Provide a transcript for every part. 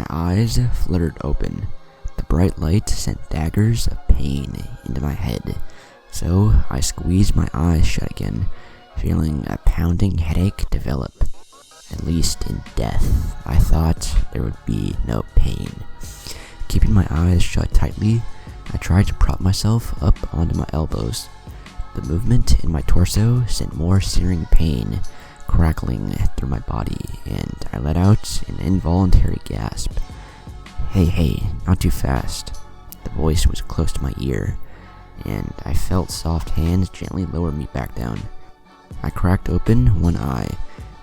My eyes fluttered open. The bright light sent daggers of pain into my head, so I squeezed my eyes shut again, feeling a pounding headache develop. At least in death, I thought there would be no pain. Keeping my eyes shut tightly, I tried to prop myself up onto my elbows. The movement in my torso sent more searing pain crackling through my body, and I let out an involuntary gasp. Hey, not too fast. The voice was close to my ear, and I felt soft hands gently lower me back down. I cracked open one eye,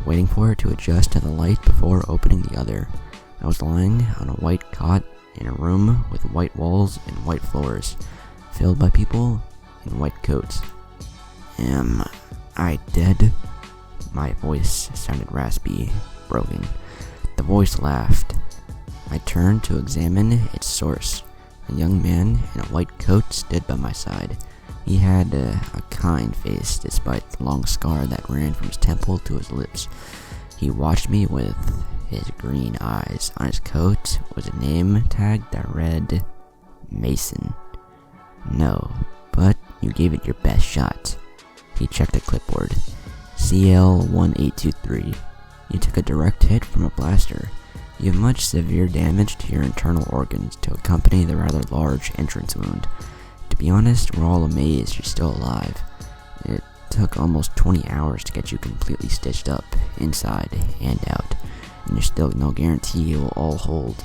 waiting for it to adjust to the light before opening the other. I was lying on a white cot in a room with white walls and white floors, filled by people in white coats. Am I dead? My voice sounded raspy, broken. The voice laughed. I turned to examine its source. A young man in a white coat stood by my side. He had a kind face despite the long scar that ran from his temple to his lips. He watched me with his green eyes. On his coat was a name tag that read, Mason. No, but you gave it your best shot. He checked a clipboard. CL-1823. You took a direct hit from a blaster. You have much severe damage to your internal organs to accompany the rather large entrance wound. To be honest, we're all amazed you're still alive. It took almost 20 hours to get you completely stitched up, inside and out, and there's still no guarantee it will all hold.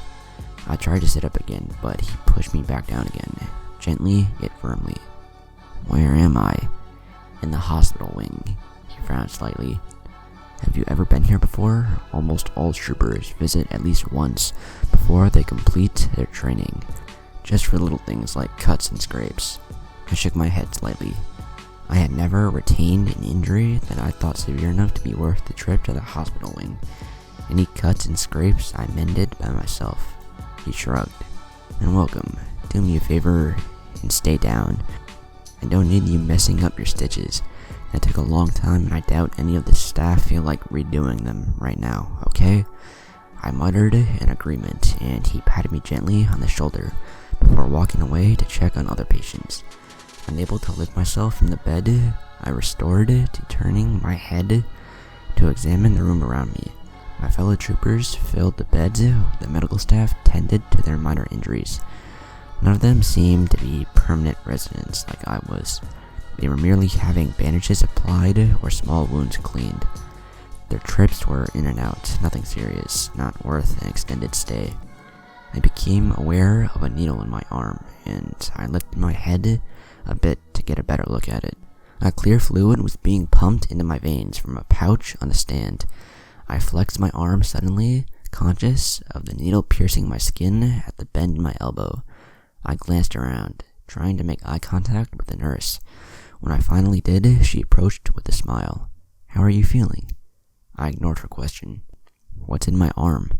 I tried to sit up again, but he pushed me back down again, gently yet firmly. Where am I? In the hospital wing. He frowned slightly. Have you ever been here before? Almost all troopers visit at least once before they complete their training, just for little things like cuts and scrapes. I shook my head slightly. I had never retained an injury that I thought severe enough to be worth the trip to the hospital wing. Any cuts and scrapes I mended by myself. He shrugged. And welcome. Do me a favor and stay down. I don't need you messing up your stitches. That took a long time, and I doubt any of the staff feel like redoing them right now, okay? I muttered in agreement, and he patted me gently on the shoulder before walking away to check on other patients. Unable to lift myself from the bed, I restored to turning my head to examine the room around me. My fellow troopers filled the beds. The medical staff tended to their minor injuries. None of them seemed to be permanent residents like I was. They were merely having bandages applied or small wounds cleaned. Their trips were in and out, nothing serious, not worth an extended stay. I became aware of a needle in my arm, and I lifted my head a bit to get a better look at it. A clear fluid was being pumped into my veins from a pouch on the stand. I flexed my arm suddenly, conscious of the needle piercing my skin at the bend in my elbow. I glanced around, trying to make eye contact with the nurse. When I finally did, she approached with a smile. How are you feeling? I ignored her question. What's in my arm?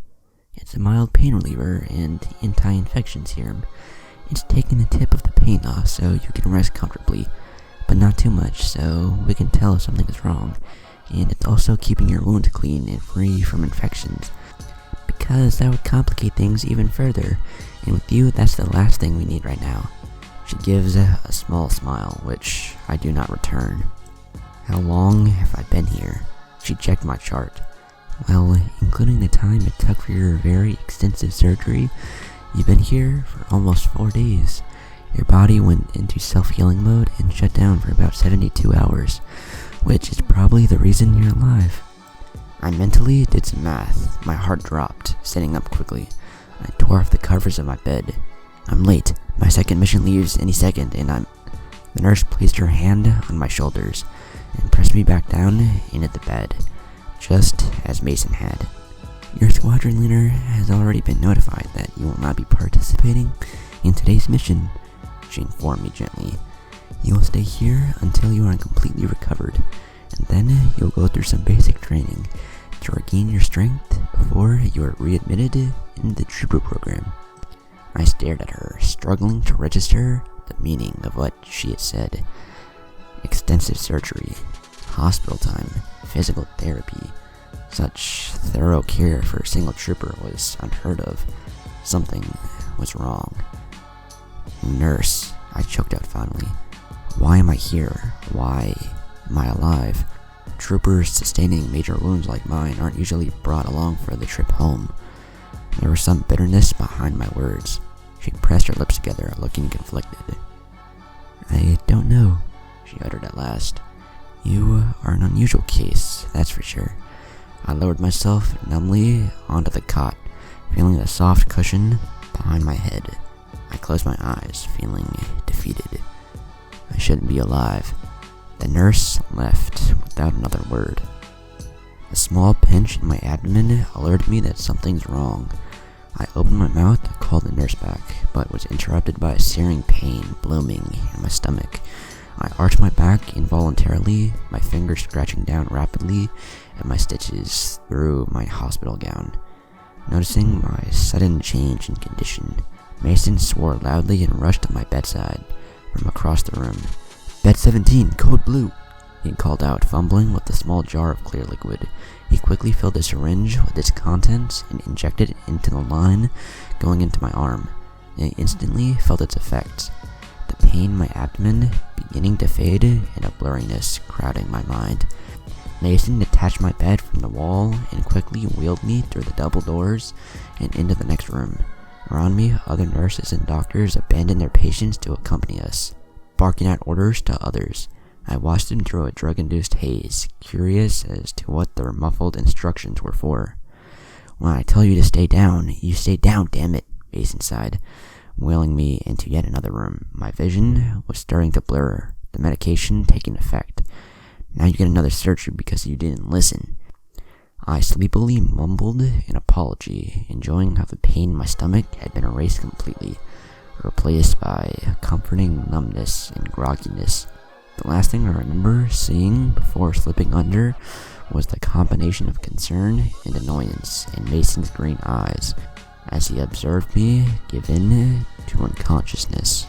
It's a mild pain reliever and anti-infection serum. It's taking the tip of the pain off so you can rest comfortably, but not too much so we can tell if something is wrong. And it's also keeping your wounds clean and free from infections, because that would complicate things even further, and with you, that's the last thing we need right now. She gives a small smile, which I do not return. How long have I been here? She checked my chart. Well, including the time it took for your very extensive surgery, you've been here for almost 4 days. Your body went into self-healing mode and shut down for about 72 hours, which is probably the reason you're alive. I mentally did some math. My heart dropped, sitting up quickly. I tore off the covers of my bed. I'm late. My second mission leaves any second, and The nurse placed her hand on my shoulders and pressed me back down into the bed, just as Mason had. Your squadron leader has already been notified that you will not be participating in today's mission, she informed me gently. You will stay here until you are completely recovered, and then you'll go through some basic training to regain your strength before you are readmitted into the trooper program. I stared at her, struggling to register the meaning of what she had said. Extensive surgery, hospital time, physical therapy, Such thorough care for a single trooper was unheard of. Something was wrong. "Nurse," I choked out finally. "Why am I here? Why am I alive? Troopers sustaining major wounds like mine aren't usually brought along for the trip home." There was some bitterness behind my words. She pressed her lips together, looking conflicted. "I don't know," she uttered at last. "You are an unusual case, that's for sure." I lowered myself numbly onto the cot, feeling the soft cushion behind my head. I closed my eyes, feeling defeated. I shouldn't be alive. The nurse left without another word. A small pinch in my abdomen alerted me that something's wrong. I opened my mouth to call the nurse back, but was interrupted by a searing pain blooming in my stomach. I arched my back involuntarily, my fingers scratching down rapidly at my stitches through my hospital gown. Noticing my sudden change in condition, Mason swore loudly and rushed to my bedside from across the room. "Bed 17, code blue," he called out, fumbling with a small jar of clear liquid. He quickly filled a syringe with its contents and injected it into the line going into my arm. I instantly felt its effects. The pain in my abdomen beginning to fade and a blurriness crowding my mind. Mason detached my bed from the wall and quickly wheeled me through the double doors and into the next room. Around me, other nurses and doctors abandoned their patients to accompany us, barking out orders to others. I watched them through a drug-induced haze, curious as to what their muffled instructions were for. "When I tell you to stay down, you stay down, damn it," Mason sighed, wheeling me into yet another room. My vision was starting to blur, the medication taking effect. "Now you get another surgery because you didn't listen." I sleepily mumbled an apology, enjoying how the pain in my stomach had been erased completely, replaced by a comforting numbness and grogginess. The last thing I remember seeing before slipping under was the combination of concern and annoyance in Mason's green eyes as he observed me give in to unconsciousness.